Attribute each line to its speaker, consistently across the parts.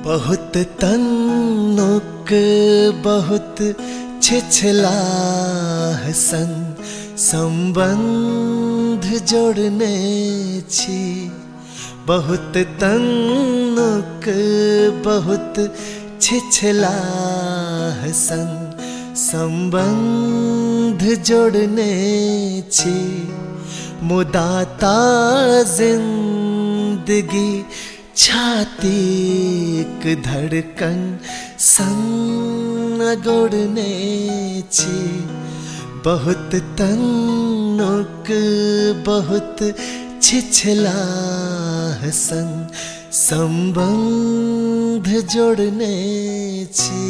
Speaker 1: बहुत तन्नुक बहुत छिछला सन संबंध जोड़ने छी। बहुत तन्नुक बहुत छिछला सन संबंध जोड़ने छी। मुदाता जिंदगी छातीक धड़कन संग गोड़ने छी। बहुत तन्नुक बहुत छिछला सन संबंध जोड़ने छी।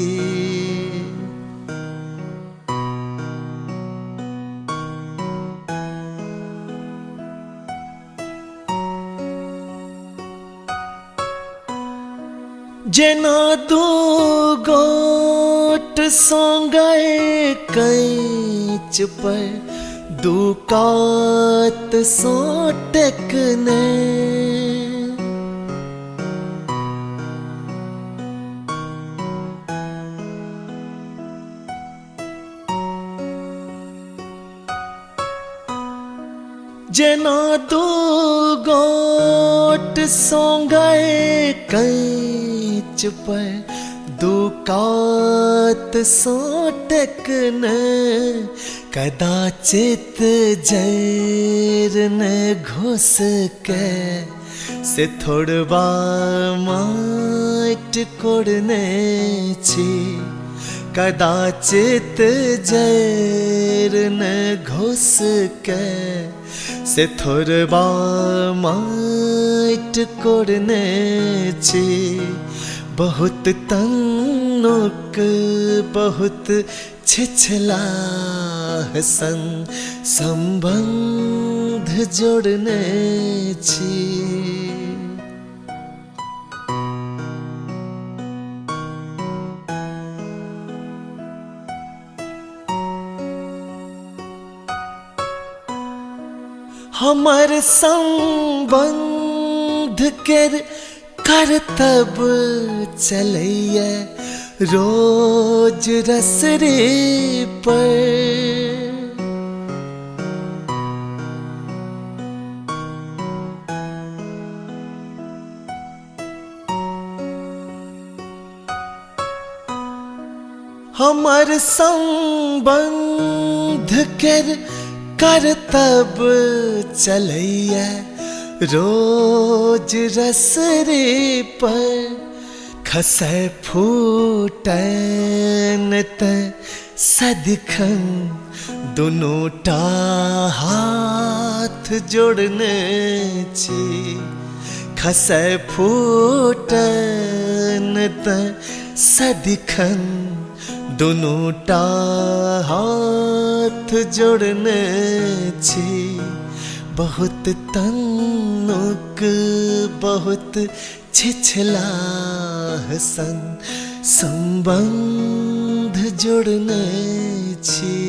Speaker 1: जेना दू गोट सोंगे कैच पर दू कात सो टेकने। जेना दू गोट सोंगे कैच पर दू कात सो टेकने। कदाचित जैर न घुस के से थोड़बा माट कोड़ने छी। कदाचित जैर न घुस के से थोड़बा माट कोड़ने छी। बहुत तन्नुक बहुत छिछला सन संबंध जोड़ने छी। हमर संबंध केर करतब चलैया रोज रसरे पर। हमर संबंध केर करतब चलैया रोज रसरे पर। खसे फूटन त सदिखन दोनों टा हाथ जोड़ने छी। खसे फूटन त सदिखन दोनों टा हाथ जोड़ने छी। बहुत तन्नुक बहुत छिछला सन संबंध जोड़ने छी।